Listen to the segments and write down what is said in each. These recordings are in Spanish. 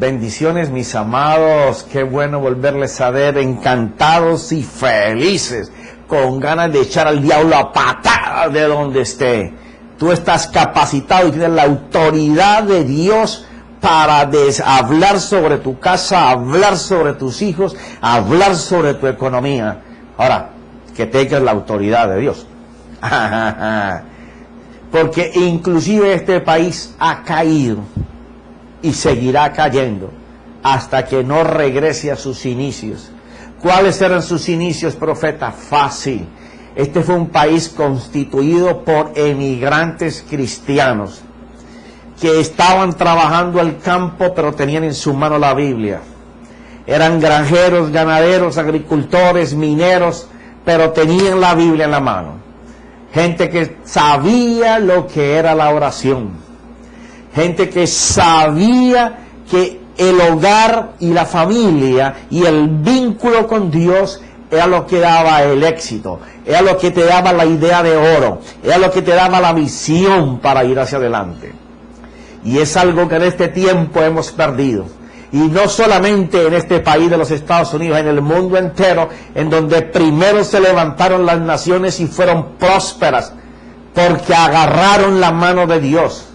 Bendiciones, mis amados, qué bueno volverles a ver, encantados y felices, con ganas de echar al diablo a patadas de donde esté. Tú estás capacitado y tienes la autoridad de Dios para hablar sobre tu casa, hablar sobre tus hijos, hablar sobre tu economía. Ahora, que tengas la autoridad de Dios. Porque inclusive este país ha caído y seguirá cayendo hasta que no regrese a sus inicios. ¿Cuáles eran sus inicios, profeta? Fácil. Este fue un país constituido por emigrantes cristianos que estaban trabajando el campo, pero tenían en su mano la Biblia. Eran granjeros, ganaderos, agricultores, mineros, pero tenían la Biblia en la mano. Gente que sabía lo que era la oración. Gente que sabía que el hogar y la familia y el vínculo con Dios era lo que daba el éxito, era lo que te daba la idea de oro, era lo que te daba la visión para ir hacia adelante. Y es algo que en este tiempo hemos perdido. Y no solamente en este país de los Estados Unidos, en el mundo entero, en donde primero se levantaron las naciones y fueron prósperas, porque agarraron la mano de Dios.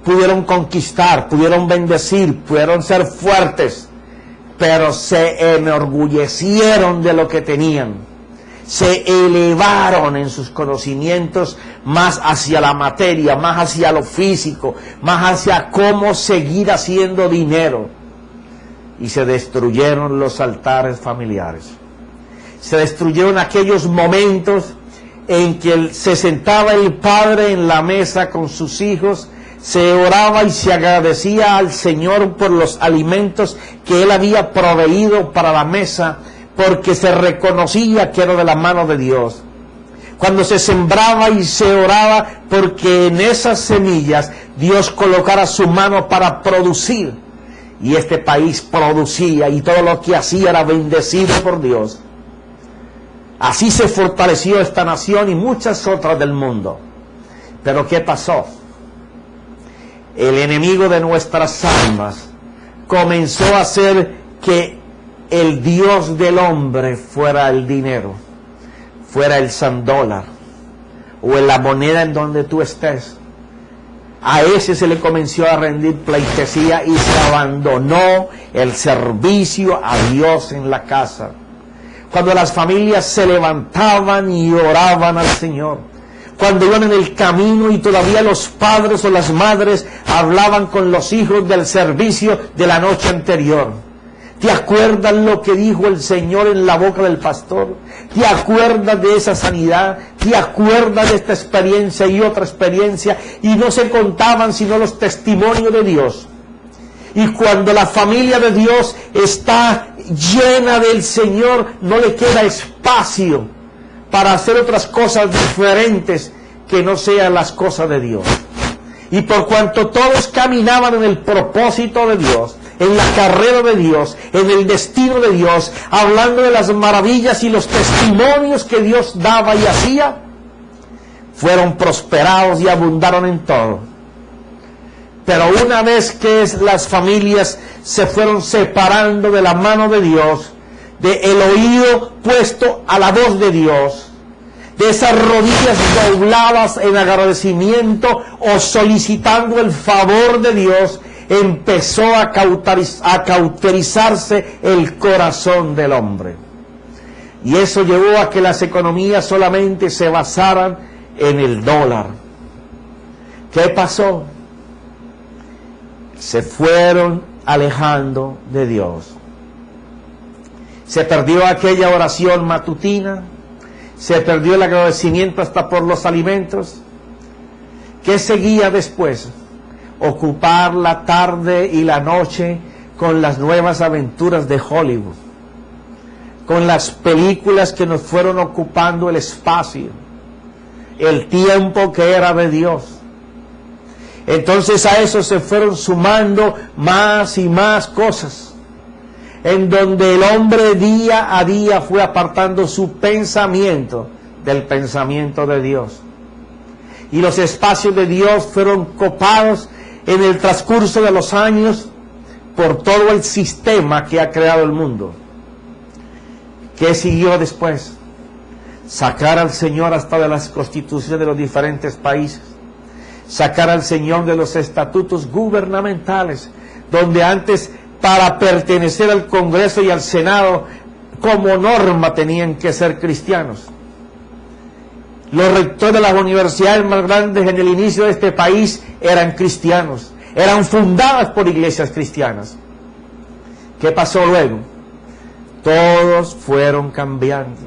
Pudieron conquistar, pudieron bendecir, pudieron ser fuertes, pero se enorgullecieron de lo que tenían. Se elevaron en sus conocimientos más hacia la materia, más hacia lo físico, más hacia cómo seguir haciendo dinero. Y se destruyeron los altares familiares. Se destruyeron aquellos momentos en que se sentaba el padre en la mesa con sus hijos, se oraba y se agradecía al Señor por los alimentos que Él había proveído para la mesa, porque se reconocía que era de la mano de Dios. Cuando se sembraba y se oraba, porque en esas semillas Dios colocara su mano para producir. Y este país producía, y todo lo que hacía era bendecido por Dios. Así se fortaleció esta nación y muchas otras del mundo. Pero ¿qué pasó? El enemigo de nuestras almas comenzó a hacer que el Dios del hombre fuera el dinero, fuera el $100, o en la moneda en donde tú estés. A ese se le comenzó a rendir pleitesía y se abandonó el servicio a Dios en la casa. Cuando las familias se levantaban y oraban al Señor, cuando iban en el camino y todavía los padres o las madres hablaban con los hijos del servicio de la noche anterior. ¿Te acuerdas lo que dijo el Señor en la boca del pastor? ¿Te acuerdas de esa sanidad? ¿Te acuerdas de esta experiencia y otra experiencia? Y no se contaban sino los testimonios de Dios. Y cuando la familia de Dios está llena del Señor, no le queda espacio para hacer otras cosas diferentes que no sean las cosas de Dios. Y por cuanto todos caminaban en el propósito de Dios, en la carrera de Dios, en el destino de Dios, hablando de las maravillas y los testimonios que Dios daba y hacía, fueron prosperados y abundaron en todo. Pero una vez que las familias se fueron separando de la mano de Dios, de el oído puesto a la voz de Dios, de esas rodillas dobladas en agradecimiento o solicitando el favor de Dios, empezó a cauterizarse el corazón del hombre. Y eso llevó a que las economías solamente se basaran en el dólar. ¿Qué pasó? Se fueron alejando de Dios. Se perdió aquella oración matutina, se perdió el agradecimiento hasta por los alimentos. ¿Qué seguía después? Ocupar la tarde y la noche con las nuevas aventuras de Hollywood, con las películas que nos fueron ocupando el espacio, el tiempo que era de Dios. Entonces a eso se fueron sumando más y más cosas, en donde el hombre día a día fue apartando su pensamiento del pensamiento de Dios. Y los espacios de Dios fueron copados en el transcurso de los años por todo el sistema que ha creado el mundo. ¿Qué siguió después? Sacar al Señor hasta de las constituciones de los diferentes países, sacar al Señor de los estatutos gubernamentales, donde antes para pertenecer al Congreso y al Senado como norma tenían que ser cristianos. Los rectores de las universidades más grandes en el inicio de este país eran cristianos, eran fundadas por iglesias cristianas. ¿Qué pasó luego? Todos fueron cambiando,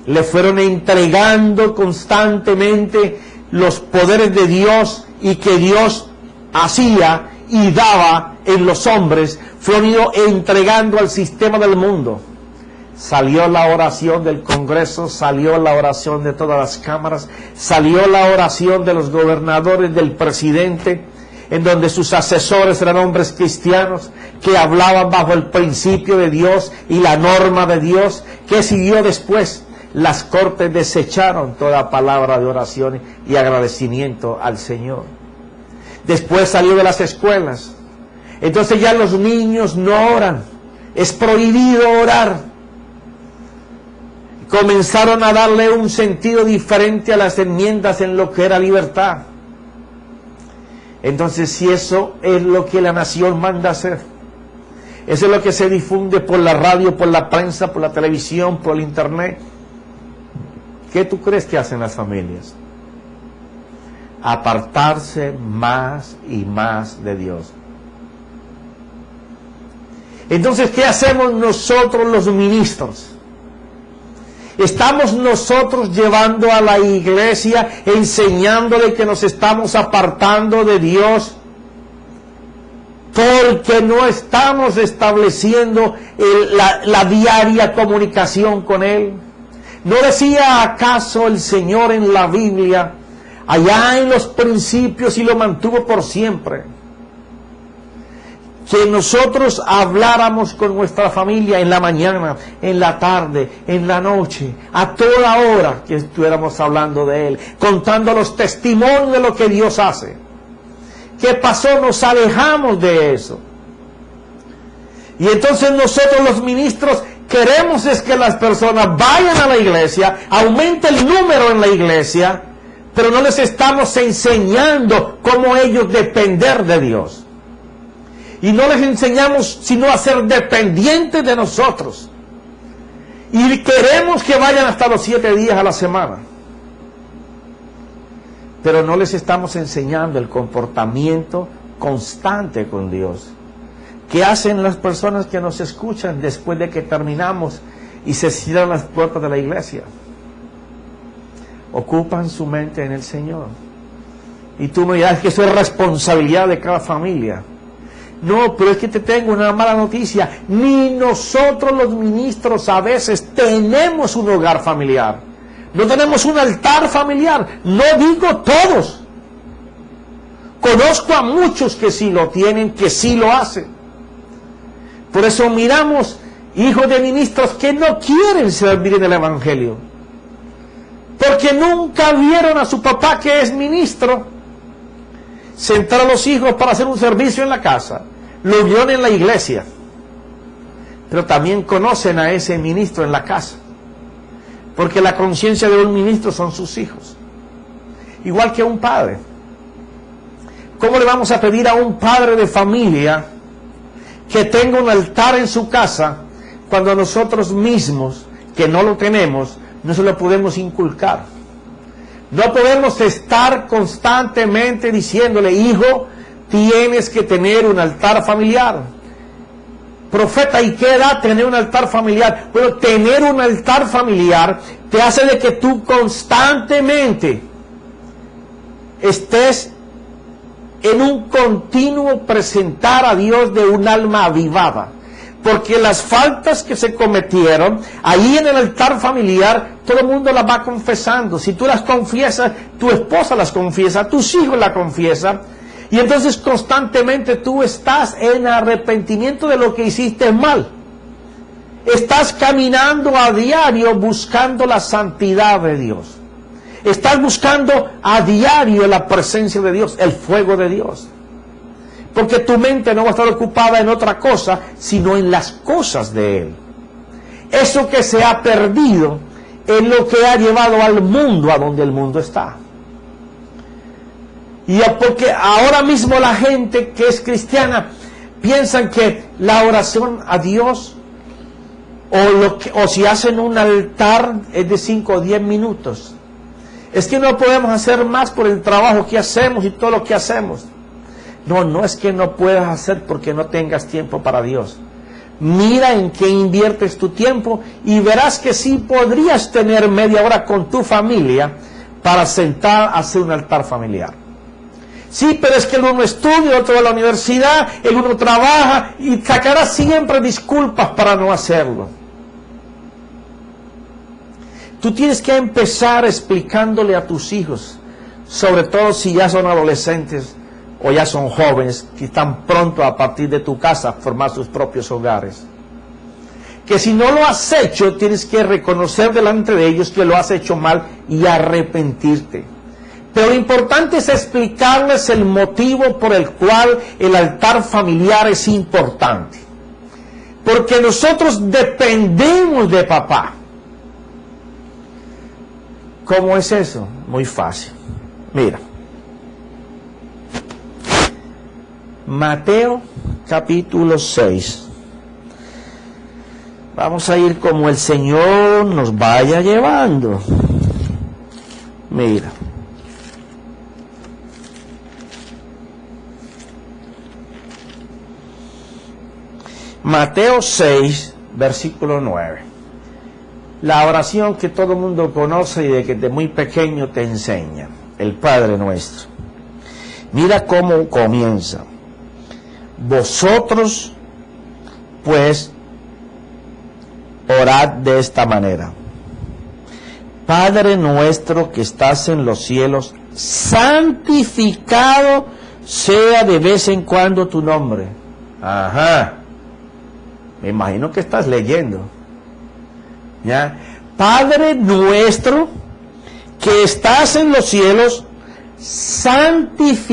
le fueron entregando constantemente los poderes de Dios y que Dios hacía y daba en los hombres, fueron ido entregando al sistema del mundo. Salió la oración del Congreso, salió la oración de todas las cámaras, salió la oración de los gobernadores, del presidente, en donde sus asesores eran hombres cristianos que hablaban bajo el principio de Dios y la norma de Dios. ¿Qué siguió después? Las cortes desecharon toda palabra de oración y agradecimiento al Señor. Después salió de las escuelas. Entonces ya los niños no oran, es prohibido orar. Comenzaron a darle un sentido diferente a las enmiendas en lo que era libertad. Entonces, si eso es lo que la nación manda hacer, eso es lo que se difunde por la radio, por la prensa, por la televisión, por el internet, ¿qué tú crees que hacen las familias? Apartarse más y más de Dios. Entonces, ¿qué hacemos nosotros los ministros? ¿Estamos nosotros llevando a la iglesia, enseñándole que nos estamos apartando de Dios? Porque no estamos estableciendo la diaria comunicación con Él. ¿No decía acaso el Señor en la Biblia, allá en los principios, y lo mantuvo por siempre, que nosotros habláramos con nuestra familia en la mañana, en la tarde, en la noche, a toda hora que estuviéramos hablando de Él, contando los testimonios de lo que Dios hace? ¿Qué pasó? Nos alejamos de eso. Y entonces nosotros los ministros queremos es que las personas vayan a la iglesia, aumente el número en la iglesia, pero no les estamos enseñando cómo ellos depender de Dios. Y no les enseñamos sino a ser dependientes de nosotros. Y queremos que vayan hasta los 7 días a la semana. Pero no les estamos enseñando el comportamiento constante con Dios. ¿Qué hacen las personas que nos escuchan después de que terminamos y se cierran las puertas de la iglesia? Ocupan su mente en el Señor. Y tú me dirás que eso es responsabilidad de cada familia. No, pero es que te tengo una mala noticia. Ni nosotros los ministros a veces tenemos un hogar familiar. No tenemos un altar familiar. No digo todos. Conozco a muchos que sí lo tienen, que sí lo hacen. Por eso miramos hijos de ministros que no quieren servir en el Evangelio. Porque nunca vieron a su papá, que es ministro, sentar a los hijos para hacer un servicio en la casa. Lo vieron en la iglesia, pero también conocen a ese ministro en la casa, porque la conciencia de un ministro son sus hijos, igual que un padre. ¿Cómo le vamos a pedir a un padre de familia que tenga un altar en su casa cuando nosotros mismos, que no lo tenemos, no se lo podemos inculcar? No podemos estar constantemente diciéndole: hijo, tienes que tener un altar familiar. Profeta, ¿y qué edad tener un altar familiar? Bueno, tener un altar familiar te hace de que tú constantemente estés en un continuo presentar a Dios de un alma avivada. Porque las faltas que se cometieron ahí en el altar familiar, todo el mundo las va confesando. Si tú las confiesas, tu esposa las confiesa, tus hijos las confiesan. Y entonces constantemente tú estás en arrepentimiento de lo que hiciste mal. Estás caminando a diario buscando la santidad de Dios. Estás buscando a diario la presencia de Dios, el fuego de Dios. porque tu mente no va a estar ocupada en otra cosa, sino en las cosas de Él. Eso que se ha perdido es lo que ha llevado al mundo a donde el mundo está. Y porque ahora mismo la gente que es cristiana piensan que la oración a Dios o si hacen un altar es de 5 o 10 minutos. Es que no podemos hacer más por el trabajo que hacemos y todo lo que hacemos. No, no es que no puedas hacer porque no tengas tiempo para Dios. Mira en qué inviertes tu tiempo y verás que sí podrías tener media hora con tu familia para sentar a hacer un altar familiar. Sí, pero es que el uno estudia, el otro va a la universidad, el uno trabaja y sacará siempre disculpas para no hacerlo. Tú tienes que empezar explicándole a tus hijos, sobre todo si ya son adolescentes o ya son jóvenes que están pronto a partir de tu casa a formar sus propios hogares, que si no lo has hecho tienes que reconocer delante de ellos que lo has hecho mal y arrepentirte. Pero lo importante es explicarles el motivo por el cual el altar familiar es importante, porque nosotros dependemos de papá. ¿Cómo es eso? Muy fácil. Mira, Mateo capítulo 6. Vamos a ir como el Señor nos vaya llevando. Mira. Mateo 6, versículo 9. La oración que todo el mundo conoce y de que de muy pequeño te enseña, el Padre Nuestro. Mira cómo comienza. Vosotros, pues, orad de esta manera. Padre nuestro que estás en los cielos, santificado sea de vez en cuando tu nombre. Ajá. Me imagino que estás leyendo. ¿Ya? Padre nuestro que estás en los cielos, santificado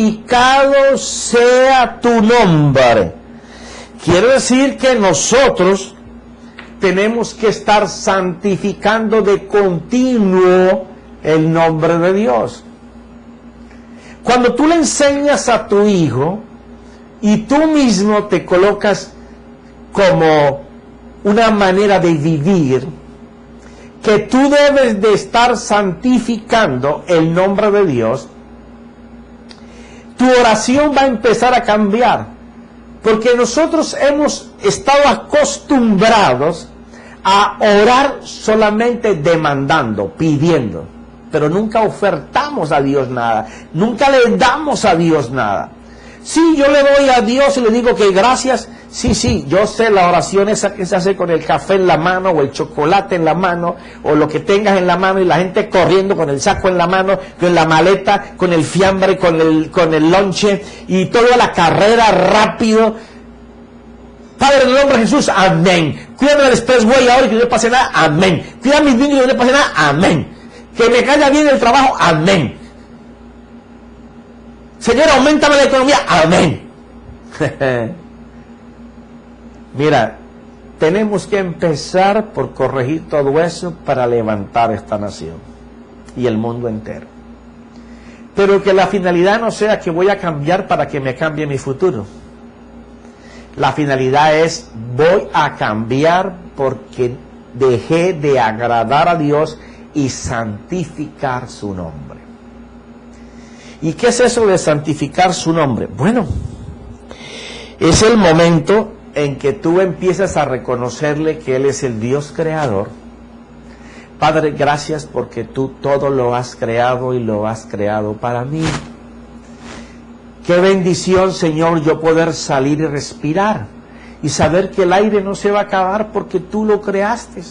sea tu nombre. Quiere decir que nosotros tenemos que estar santificando de continuo el nombre de Dios. Cuando tú le enseñas a tu hijo y tú mismo te colocas como una manera de vivir, que tú debes de estar santificando el nombre de Dios, tu oración va a empezar a cambiar, porque nosotros hemos estado acostumbrados a orar solamente demandando, pidiendo, pero nunca ofertamos a Dios nada, nunca le damos a Dios nada. Sí, yo le doy a Dios y le digo que gracias. Sí, yo sé la oración esa que se hace con el café en la mano o el chocolate en la mano o lo que tengas en la mano y la gente corriendo con el saco en la mano, con la maleta, con el fiambre, con el lonche y toda la carrera rápido. Padre, en el nombre de Jesús, amén. Cuídame del expressway ahora y que no le pase nada, amén. Cuida a mis niños y que no le pase nada, amén. Que me caiga bien el trabajo, amén. Señor, auméntame la economía, amén. Mira, tenemos que empezar por corregir todo eso para levantar esta nación y el mundo entero. Pero que la finalidad no sea que voy a cambiar para que me cambie mi futuro. La finalidad es, voy a cambiar porque dejé de agradar a Dios y santificar su nombre. ¿Y qué es eso de santificar su nombre? Bueno, es el momento en que tú empiezas a reconocerle que Él es el Dios creador. Padre, gracias porque tú todo lo has creado y lo has creado para mí. Qué bendición, Señor, yo poder salir y respirar y saber que el aire no se va a acabar porque tú lo creaste.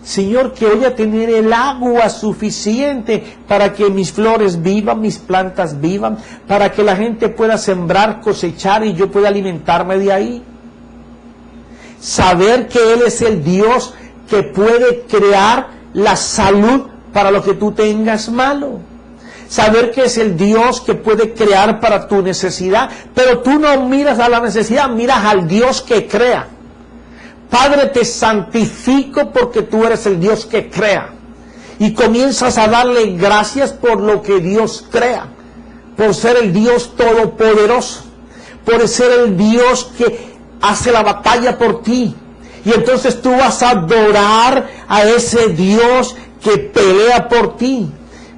Señor, que voy a tener el agua suficiente para que mis flores vivan, mis plantas vivan, para que la gente pueda sembrar, cosechar y yo pueda alimentarme de ahí. Saber que Él es el Dios que puede crear la salud para lo que tú tengas malo. saber que es el Dios que puede crear para tu necesidad, pero tú no miras a la necesidad, miras al Dios que crea. Padre, te santifico porque tú eres el Dios que crea. Y comienzas a darle gracias por lo que Dios crea, por ser el Dios todopoderoso, por ser el Dios que hace la batalla por ti. Y entonces tú vas a adorar a ese Dios que pelea por ti.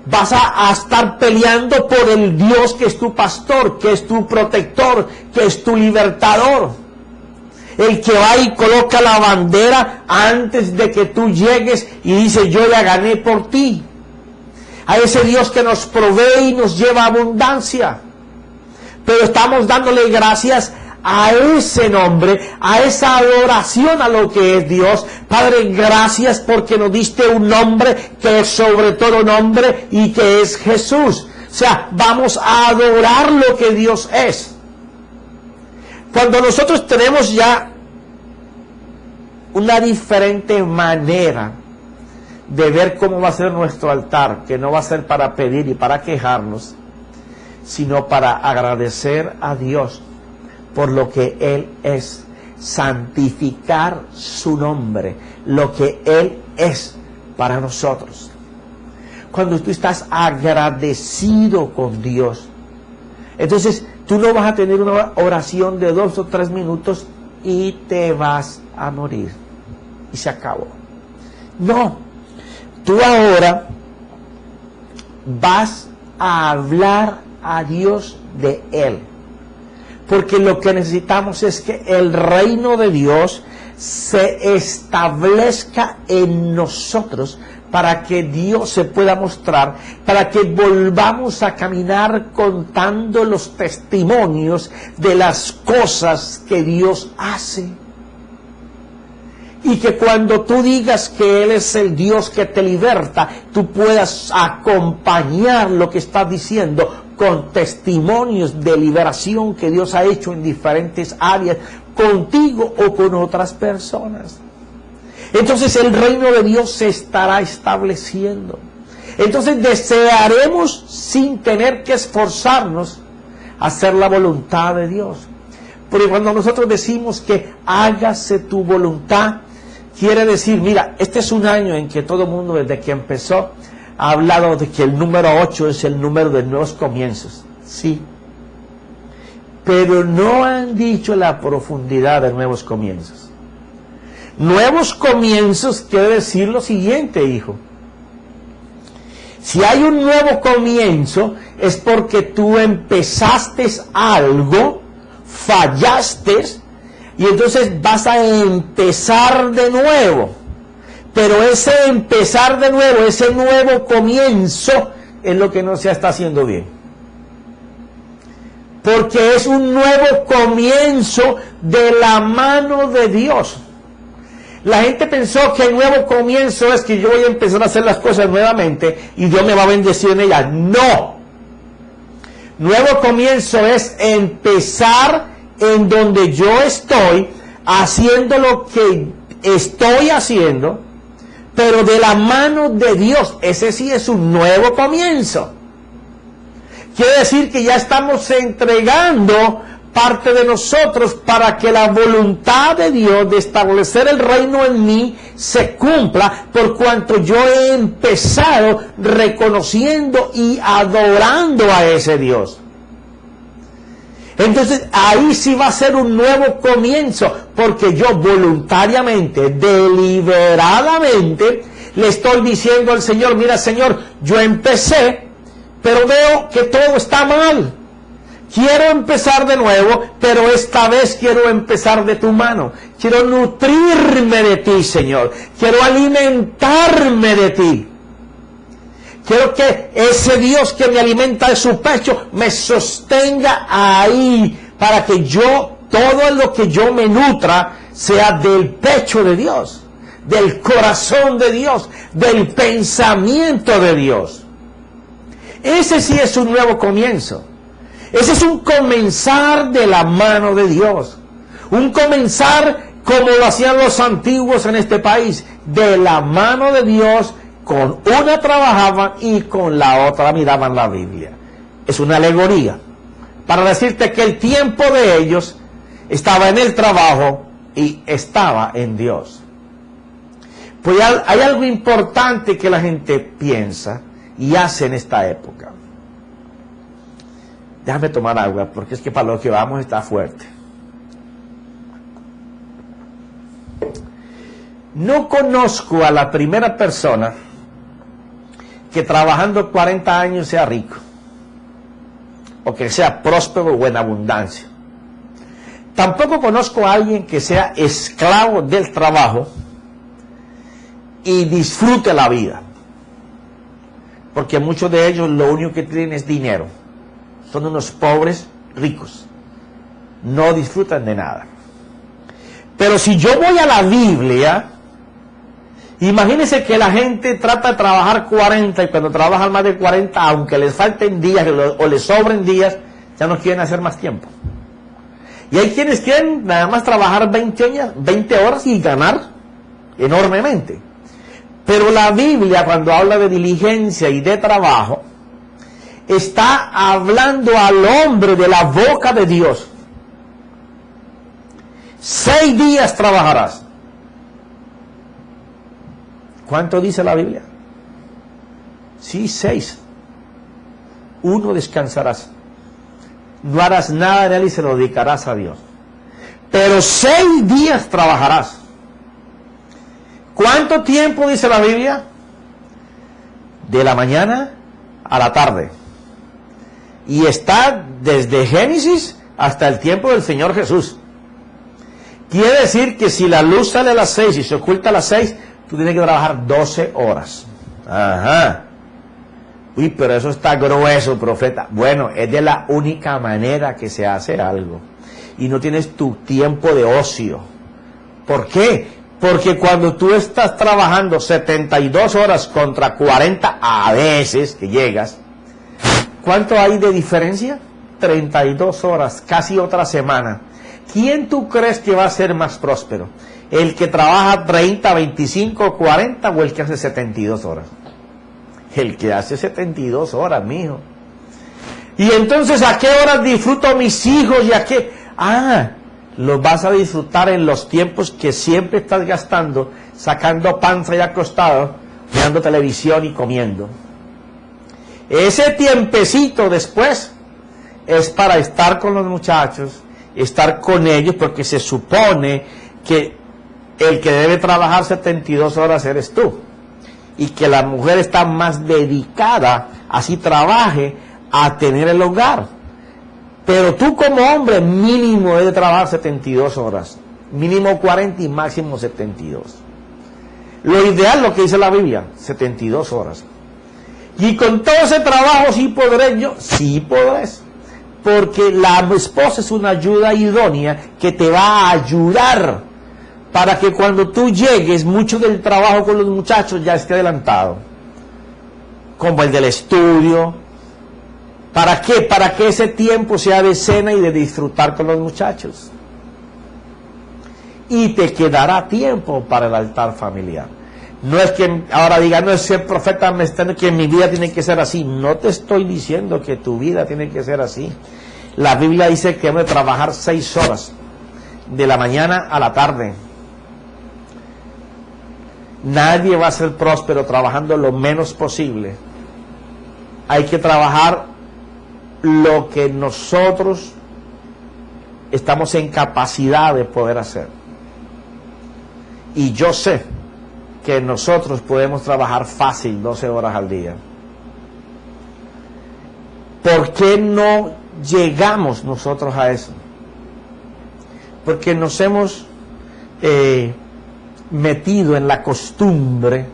Vas a estar peleando por el Dios que es tu pastor, que es tu protector, que es tu libertador. El que va y coloca la bandera antes de que tú llegues y dice, yo ya gané por ti. A ese Dios que nos provee y nos lleva a abundancia. Pero estamos dándole gracias a ese nombre, a esa adoración a lo que es Dios. Padre, gracias porque nos diste un nombre que es sobre todo nombre y que es Jesús. O sea, vamos a adorar lo que Dios es. Cuando nosotros tenemos ya una diferente manera de ver cómo va a ser nuestro altar, que no va a ser para pedir y para quejarnos, sino para agradecer a Dios por lo que Él es, santificar su nombre, lo que Él es para nosotros. Cuando tú estás agradecido con Dios, entonces tú no vas a tener una oración de 2 o 3 minutos y te vas a morir y se acabó. No, tú ahora vas a hablar a Dios de Él. Porque lo que necesitamos es que el reino de Dios se establezca en nosotros para que Dios se pueda mostrar, para que volvamos a caminar contando los testimonios de las cosas que Dios hace. Y que cuando tú digas que Él es el Dios que te liberta, tú puedas acompañar lo que estás diciendo con testimonios de liberación que Dios ha hecho en diferentes áreas, contigo o con otras personas. Entonces el reino de Dios se estará estableciendo. Entonces desearemos sin tener que esforzarnos a hacer la voluntad de Dios. Porque cuando nosotros decimos que hágase tu voluntad, quiere decir, mira, este es un año en que todo el mundo desde que empezó ha hablado de que el número 8 es el número de nuevos comienzos. Sí. Pero no han dicho la profundidad de nuevos comienzos. Nuevos comienzos quiere decir lo siguiente, hijo. Si hay un nuevo comienzo, es porque tú empezaste algo, fallaste, y entonces vas a empezar de nuevo. Pero ese empezar de nuevo, ese nuevo comienzo, es lo que no se está haciendo bien. Porque es un nuevo comienzo de la mano de Dios. La gente pensó que el nuevo comienzo es que yo voy a empezar a hacer las cosas nuevamente y Dios me va a bendecir en ellas. No. Nuevo comienzo es empezar en donde yo estoy, haciendo lo que estoy haciendo, pero de la mano de Dios. Ese sí es un nuevo comienzo. Quiere decir que ya estamos entregando parte de nosotros para que la voluntad de Dios de establecer el reino en mí se cumpla, por cuanto yo he empezado reconociendo y adorando a ese Dios. Entonces ahí sí va a ser un nuevo comienzo, porque yo voluntariamente, deliberadamente, le estoy diciendo al Señor, mira Señor, yo empecé, pero veo que todo está mal. Quiero empezar de nuevo, pero esta vez quiero empezar de tu mano. Quiero nutrirme de ti, Señor. Quiero alimentarme de ti. Quiero que ese Dios que me alimenta de su pecho me sostenga ahí, para que yo, todo lo que yo me nutra, sea del pecho de Dios, del corazón de Dios, del pensamiento de Dios. Ese sí es un nuevo comienzo. Ese es un comenzar de la mano de Dios. Un comenzar como lo hacían los antiguos en este país, de la mano de Dios, Con una trabajaban y con la otra miraban la Biblia. Es una alegoría para decirte que el tiempo de ellos estaba en el trabajo y estaba en Dios. Pues hay algo importante que la gente piensa y hace en esta época. Déjame tomar agua, porque es que para lo que vamos está fuerte. No conozco a la primera persona que trabajando 40 años sea rico, o que sea próspero o en abundancia. Tampoco conozco a alguien que sea esclavo del trabajo y disfrute la vida, porque muchos de ellos lo único que tienen es dinero. Son unos pobres ricos, no disfrutan de nada. Pero si yo voy a la Biblia, imagínense que la gente trata de trabajar 40 y cuando trabajan más de 40, aunque les falten días o les sobren días, ya no quieren hacer más tiempo. Y hay quienes quieren nada más trabajar 20 horas y ganar enormemente. Pero la Biblia, cuando habla de diligencia y de trabajo, está hablando al hombre de la boca de Dios. 6 días trabajarás. ¿Cuánto dice la Biblia? Sí, 6. 1 descansarás. No harás nada en él y se lo dedicarás a Dios. Pero 6 días trabajarás. ¿Cuánto tiempo dice la Biblia? De la mañana a la tarde. Y está desde Génesis hasta el tiempo del Señor Jesús. Quiere decir que si la luz sale a las 6 y se oculta a las 6, tú tienes que trabajar 12 horas. Ajá. Uy, pero eso está grueso, profeta. Bueno, es de la única manera que se hace algo. Y no tienes tu tiempo de ocio. ¿Por qué? Porque cuando tú estás trabajando 72 horas contra 40 a veces que llegas, ¿cuánto hay de diferencia? 32 horas, casi otra semana. ¿Quién tú crees que va a ser más próspero? ¿El que trabaja 30, 25, 40 o el que hace 72 horas? El que hace 72 horas, mijo. Y entonces, ¿a qué horas disfruto a mis hijos y a qué? Los vas a disfrutar en los tiempos que siempre estás gastando, sacando panza y acostado, mirando televisión y comiendo. Ese tiempecito después es para estar con los muchachos, estar con ellos, porque se supone que el que debe trabajar 72 horas eres tú, y que la mujer está más dedicada, así trabaje, a tener el hogar. Pero tú como hombre mínimo debes trabajar 72 horas, mínimo 40 y máximo 72. Lo ideal, lo que dice la Biblia, 72 horas. Y con todo ese trabajo, ¿sí podré yo? Sí podrás. Porque la esposa es una ayuda idónea que te va a ayudar para que cuando tú llegues, mucho del trabajo con los muchachos ya esté adelantado. Como el del estudio. ¿Para qué? Para que ese tiempo sea de cena y de disfrutar con los muchachos. Y te quedará tiempo para el altar familiar. No es que ahora diga, no es que el profeta me está diciendo que mi vida tiene que ser así. No te estoy diciendo que tu vida tiene que ser así. La Biblia dice que debemos trabajar 6 horas, de la mañana a la tarde. Nadie va a ser próspero trabajando lo menos posible. Hay que trabajar lo que nosotros estamos en capacidad de poder hacer. Y yo sé que nosotros podemos trabajar fácil 12 horas al día. ¿Por qué no llegamos nosotros a eso? Porque nos hemos metido en la costumbre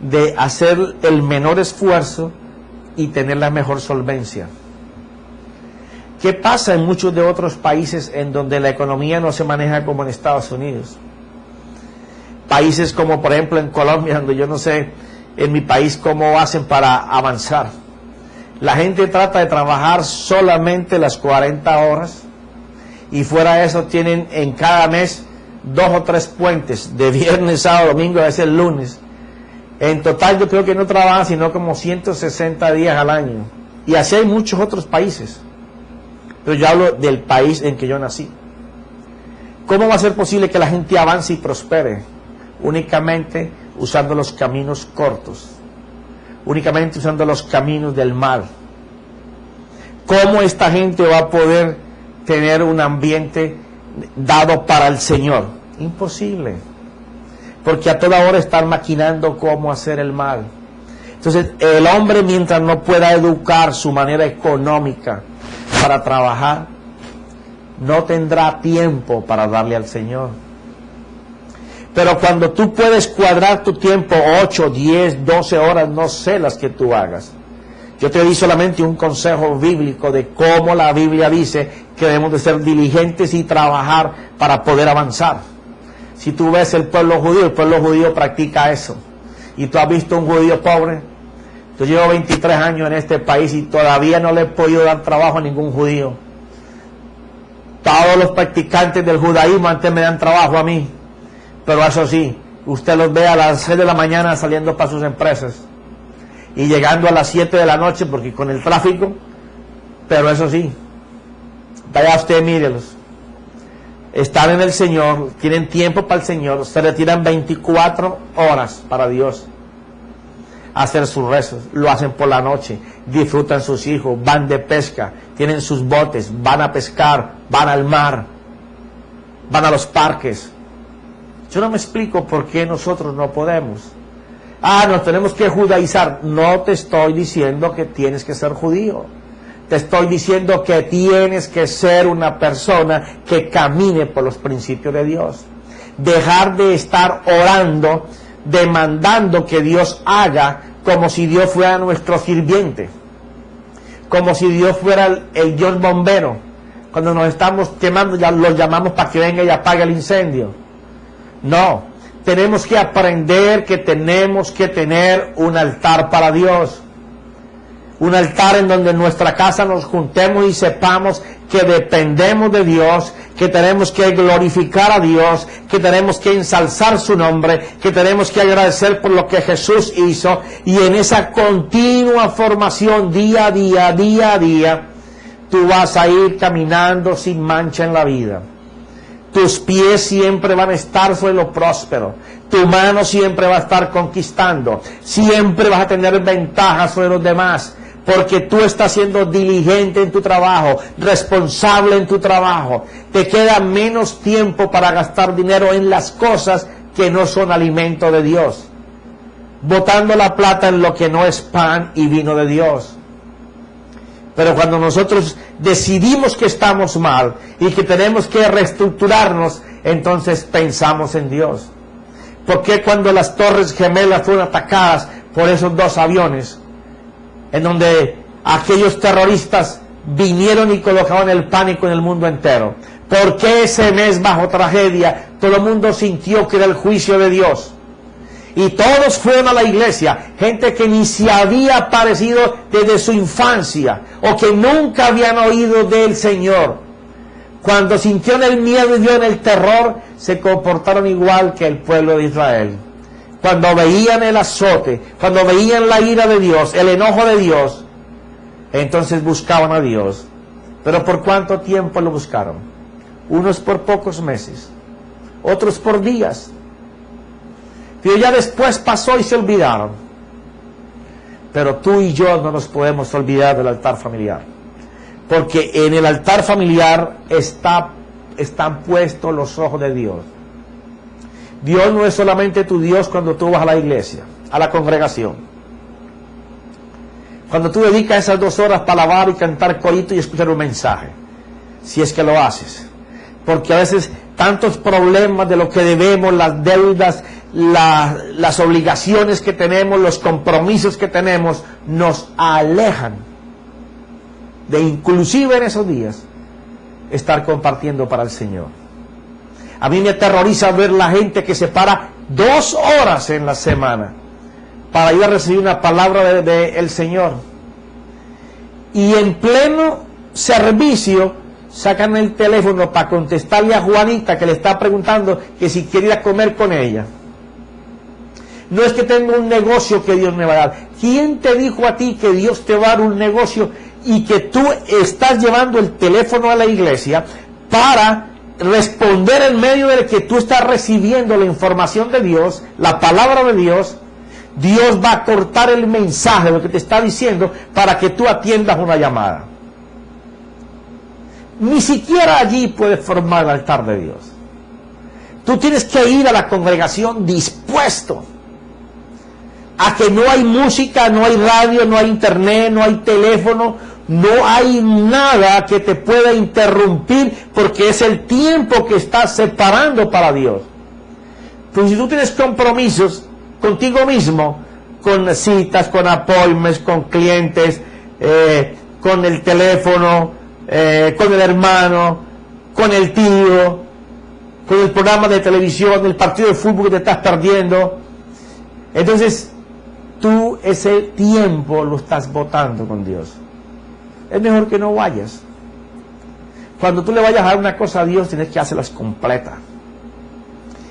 de hacer el menor esfuerzo y tener la mejor solvencia. ¿Qué pasa en muchos de otros países en donde la economía no se maneja como en Estados Unidos? Países como por ejemplo en Colombia, donde yo no sé en mi país cómo hacen para avanzar. La gente trata de trabajar solamente las 40 horas y fuera de eso tienen en cada mes 2 o 3 puentes, de viernes, sábado, domingo, a veces el lunes. En total yo creo que no trabajan sino como 160 días al año. Y así hay muchos otros países. Pero yo hablo del país en que yo nací. ¿Cómo va a ser posible que la gente avance y prospere? Únicamente usando los caminos cortos. Únicamente usando los caminos del mal. ¿Cómo esta gente va a poder tener un ambiente dado para el Señor? Imposible. Porque a toda hora están maquinando cómo hacer el mal. Entonces, el hombre, mientras no pueda educar su manera económica para trabajar, no tendrá tiempo para darle al Señor. Pero cuando tú puedes cuadrar tu tiempo 8, 10, 12 horas, no sé las que tú hagas. Yo te di solamente un consejo bíblico de cómo la Biblia dice que debemos de ser diligentes y trabajar para poder avanzar. Si tú ves el pueblo judío practica eso. Y tú has visto un judío pobre. Yo llevo 23 años en este país y todavía no le he podido dar trabajo a ningún judío. Todos los practicantes del judaísmo antes me dan trabajo a mí. Pero eso sí, usted los ve a las 6 de la mañana saliendo para sus empresas. Y llegando a las 7 de la noche porque con el tráfico. Pero eso sí, vaya usted, mírelos. Están en el Señor, tienen tiempo para el Señor, se retiran 24 horas para Dios. Hacer sus rezos, lo hacen por la noche, disfrutan sus hijos, van de pesca, tienen sus botes, van a pescar, van al mar, van a los parques. Yo no me explico por qué nosotros no podemos. Nos tenemos que judaizar. No te estoy diciendo que tienes que ser judío. Te estoy diciendo que tienes que ser una persona que camine por los principios de Dios. Dejar de estar orando, demandando que Dios haga como si Dios fuera nuestro sirviente. Como si Dios fuera el Dios bombero. Cuando nos estamos quemando, ya lo llamamos para que venga y apague el incendio. No. Tenemos que aprender que tenemos que tener un altar para Dios. Un altar en donde en nuestra casa nos juntemos y sepamos que dependemos de Dios, que tenemos que glorificar a Dios, que tenemos que ensalzar su nombre, que tenemos que agradecer por lo que Jesús hizo, y en esa continua formación día a día, tú vas a ir caminando sin mancha en la vida. Tus pies siempre van a estar sobre lo próspero. Tu mano siempre va a estar conquistando. Siempre vas a tener ventajas sobre los demás. Porque tú estás siendo diligente en tu trabajo, responsable en tu trabajo. Te queda menos tiempo para gastar dinero en las cosas que no son alimento de Dios. Botando la plata en lo que no es pan y vino de Dios. Pero cuando nosotros decidimos que estamos mal y que tenemos que reestructurarnos, entonces pensamos en Dios. ¿Por qué cuando las Torres Gemelas fueron atacadas por esos dos aviones, en donde aquellos terroristas vinieron y colocaban el pánico en el mundo entero? ¿Por qué ese mes bajo tragedia todo el mundo sintió que era el juicio de Dios? Y todos fueron a la iglesia, gente que ni se había aparecido desde su infancia, o que nunca habían oído del Señor. Cuando sintieron el miedo y vieron el terror, se comportaron igual que el pueblo de Israel. Cuando veían el azote, cuando veían la ira de Dios, el enojo de Dios, entonces buscaban a Dios. Pero ¿por cuánto tiempo lo buscaron? Unos por pocos meses, otros por días. Pero ya después pasó y se olvidaron. Pero tú y yo no nos podemos olvidar del altar familiar. Porque en el altar familiar están puestos los ojos de Dios. Dios no es solamente tu Dios cuando tú vas a la iglesia, a la congregación. Cuando tú dedicas esas 2 horas para alabar y cantar corito y escuchar un mensaje. Si es que lo haces. Porque a veces tantos problemas de lo que debemos, las deudas, las obligaciones que tenemos, los compromisos que tenemos, nos alejan de, inclusive en esos días, estar compartiendo para el Señor. A mí me aterroriza ver la gente que se para 2 horas en la semana para ir a recibir una palabra del Señor, y en pleno servicio sacan el teléfono para contestarle a Juanita, que le está preguntando que si quiere ir a comer con ella. No es que tenga un negocio que Dios me va a dar. ¿Quién te dijo a ti que Dios te va a dar un negocio y que tú estás llevando el teléfono a la iglesia para responder en medio de que tú estás recibiendo la información de Dios, la palabra de Dios? Dios va a cortar el mensaje, lo que te está diciendo, para que tú atiendas una llamada. Ni siquiera allí puedes formar el altar de Dios. Tú tienes que ir a la congregación dispuesto a que no hay música, no hay radio, no hay internet, no hay teléfono, no hay nada que te pueda interrumpir, porque es el tiempo que estás separando para Dios. Pues si tú tienes compromisos contigo mismo, con citas, con appointments, con clientes, con el teléfono, con el hermano, con el tío, con el programa de televisión, el partido de fútbol que te estás perdiendo, entonces tú ese tiempo lo estás botando con Dios. Es mejor que no vayas. Cuando tú le vayas a dar una cosa a Dios, tienes que hacerlas completas.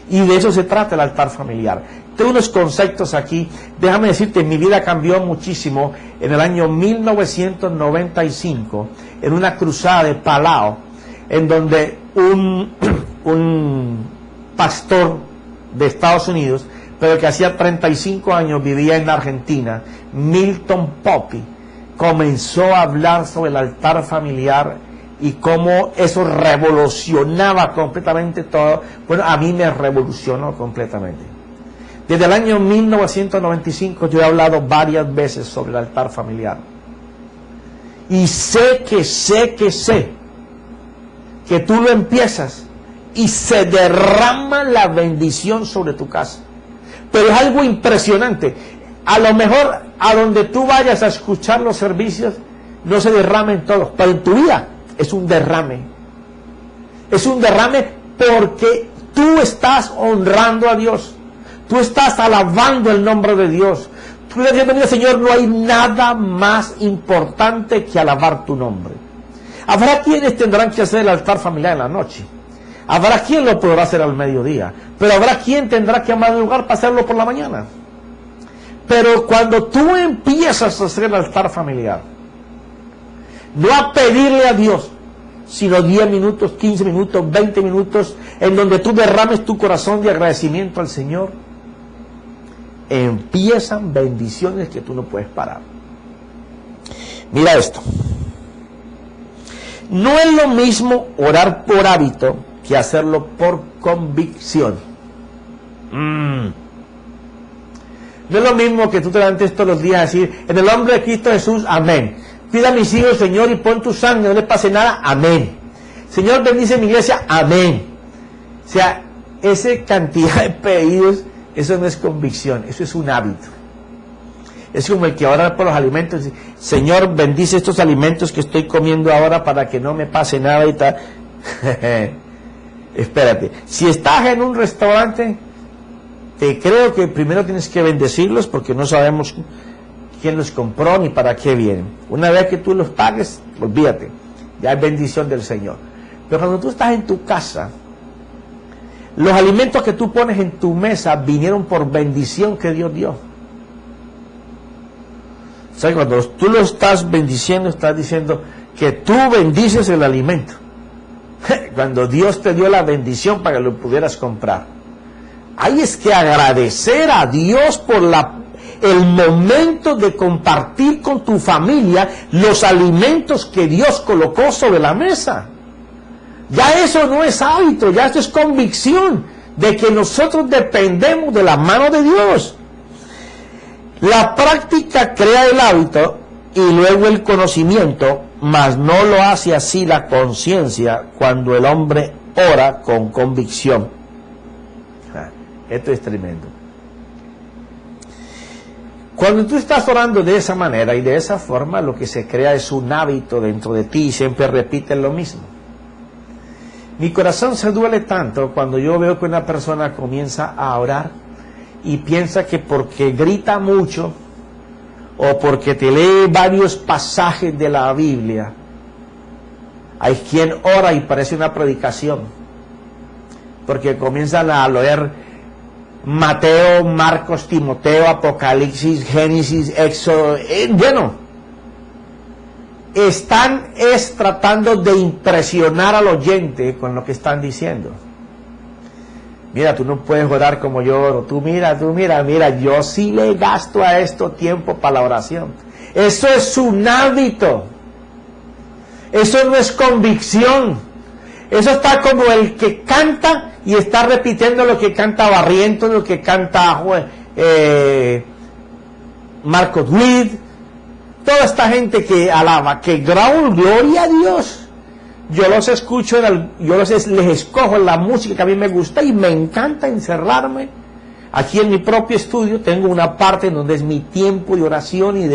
Y de eso se trata el altar familiar. Tengo unos conceptos aquí. Déjame decirte, mi vida cambió muchísimo en el año 1995, en una cruzada de Palau, en donde un pastor de Estados Unidos, pero que hacía 35 años vivía en Argentina, Milton Poppy, comenzó a hablar sobre el altar familiar y cómo eso revolucionaba completamente todo. Bueno, a mí me revolucionó completamente. Desde el año 1995 yo he hablado varias veces sobre el altar familiar. Y sé que tú lo empiezas y se derrama la bendición sobre tu casa. Pero es algo impresionante. A lo mejor a donde tú vayas a escuchar los servicios no se derramen todos, pero en tu vida es un derrame. Es un derrame porque tú estás honrando a Dios. Tú estás alabando el nombre de Dios. Tú le dices, Señor, no hay nada más importante que alabar tu nombre. Habrá quienes tendrán que hacer el altar familiar en la noche. Habrá quien lo podrá hacer al mediodía. Pero habrá quien tendrá que madrugar para hacerlo por la mañana. Pero cuando tú empiezas a hacer el altar familiar, no a pedirle a Dios, sino 10 minutos, 15 minutos, 20 minutos, en donde tú derrames tu corazón de agradecimiento al Señor, empiezan bendiciones que tú no puedes parar. Mira esto. No es lo mismo orar por hábito que hacerlo por convicción. No es lo mismo que tú te levantes todos los días a decir, en el nombre de Cristo Jesús, amén. Pida a mis hijos, Señor, y pon tu sangre, no les pase nada, amén. Señor, bendice mi iglesia, amén. O sea, esa cantidad de pedidos, eso no es convicción, eso es un hábito. Es como el que ora por los alimentos, Señor, bendice estos alimentos que estoy comiendo ahora para que no me pase nada y tal. Espérate, si estás en un restaurante, te creo que primero tienes que bendecirlos porque no sabemos quién los compró ni para qué vienen. Una vez que tú los pagues, olvídate, ya es bendición del Señor. Pero cuando tú estás en tu casa, los alimentos que tú pones en tu mesa vinieron por bendición que Dios dio. O sea, cuando tú lo estás bendiciendo, estás diciendo que tú bendices el alimento. Cuando Dios te dio la bendición para que lo pudieras comprar. Ahí es que agradecer a Dios por el momento de compartir con tu familia los alimentos que Dios colocó sobre la mesa. Ya eso no es hábito, ya esto es convicción de que nosotros dependemos de la mano de Dios. La práctica crea el hábito y luego el conocimiento, mas no lo hace así la conciencia cuando el hombre ora con convicción. Esto es tremendo. Cuando tú estás orando de esa manera y de esa forma, lo que se crea es un hábito dentro de ti y siempre repites lo mismo. Mi corazón se duele tanto cuando yo veo que una persona comienza a orar y piensa que porque grita mucho o porque te lee varios pasajes de la Biblia, hay quien ora y parece una predicación, porque comienzan a leer Mateo, Marcos, Timoteo, Apocalipsis, Génesis, Éxodo, bueno, están tratando de impresionar al oyente con lo que están diciendo. Mira, tú no puedes orar como yo oro. Tú mira, yo sí le gasto a esto tiempo para la oración. Eso es un hábito. Eso no es convicción. Eso está como el que canta y está repitiendo lo que canta Barrientos, lo que canta Marcos Witt, toda esta gente que alaba, que graba gloria a Dios. Yo los escucho, les escojo la música que a mí me gusta y me encanta encerrarme. Aquí en mi propio estudio tengo una parte en donde es mi tiempo de oración y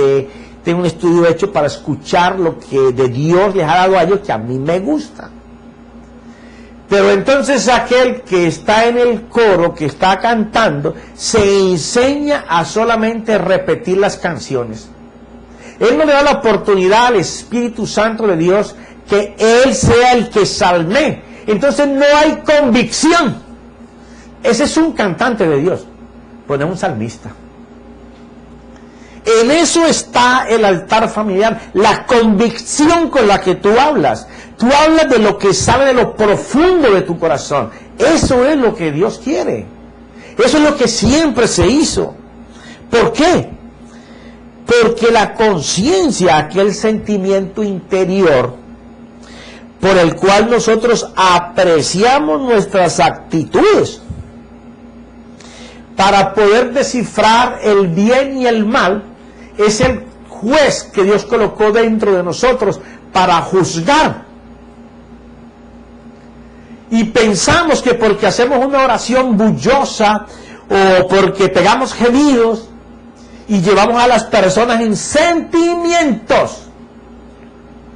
tengo un estudio hecho para escuchar lo que de Dios les ha dado a ellos que a mí me gusta. Pero entonces aquel que está en el coro, que está cantando, se enseña a solamente repetir las canciones. Él no le da la oportunidad al Espíritu Santo de Dios que Él sea el que salme. Entonces no hay convicción. Ese es un cantante de Dios, pues no es un salmista. En eso está el altar familiar, la convicción con la que tú hablas. Tú hablas de lo que sale de lo profundo de tu corazón. Eso es lo que Dios quiere. Eso es lo que siempre se hizo. ¿Por qué? Porque la conciencia, aquel sentimiento interior por el cual nosotros apreciamos nuestras actitudes para poder descifrar el bien y el mal, es el juez que Dios colocó dentro de nosotros para juzgar. Y pensamos que porque hacemos una oración bullosa o porque pegamos gemidos y llevamos a las personas en sentimientos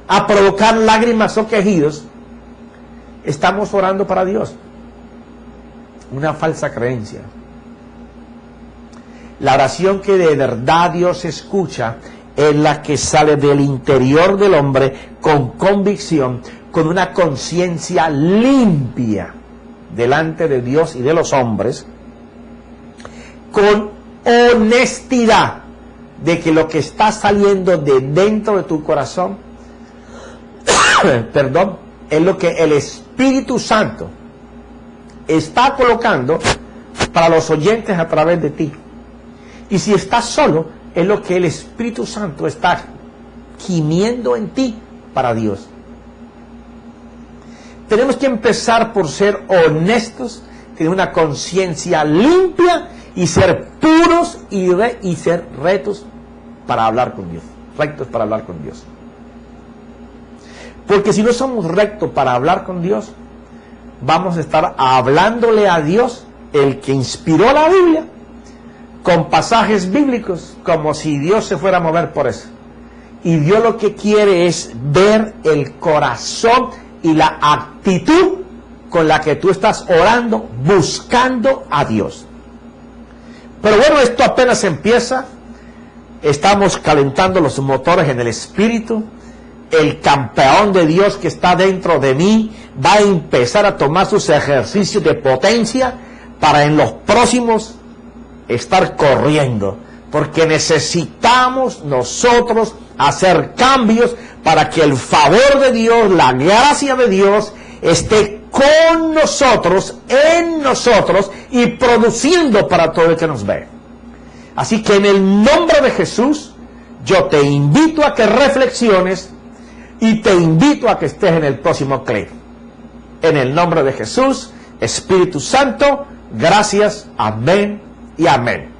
a provocar lágrimas o quejidos, estamos orando para Dios. Una falsa creencia. La oración que de verdad Dios escucha es la que sale del interior del hombre con convicción, con una conciencia limpia delante de Dios y de los hombres, con honestidad de que lo que está saliendo de dentro de tu corazón, perdón, es lo que el Espíritu Santo está colocando para los oyentes a través de ti. Y si estás solo, es lo que el Espíritu Santo está gimiendo en ti para Dios. Tenemos que empezar por ser honestos, tener una conciencia limpia y ser puros y ser rectos para hablar con Dios. Rectos para hablar con Dios. Porque si no somos rectos para hablar con Dios, vamos a estar hablándole a Dios, el que inspiró la Biblia, con pasajes bíblicos, como si Dios se fuera a mover por eso. Y Dios lo que quiere es ver el corazón y la actitud con la que tú estás orando, buscando a Dios. Pero bueno, esto apenas empieza. Estamos calentando los motores en el Espíritu. El campeón de Dios que está dentro de mí va a empezar a tomar sus ejercicios de potencia para en los próximos estar corriendo, porque necesitamos nosotros hacer cambios para que el favor de Dios, la gracia de Dios esté con nosotros, en nosotros y produciendo para todo el que nos ve. Así que en el nombre de Jesús yo te invito a que reflexiones y te invito a que estés en el próximo clip. En el nombre de Jesús, Espíritu Santo, gracias, amén y amén.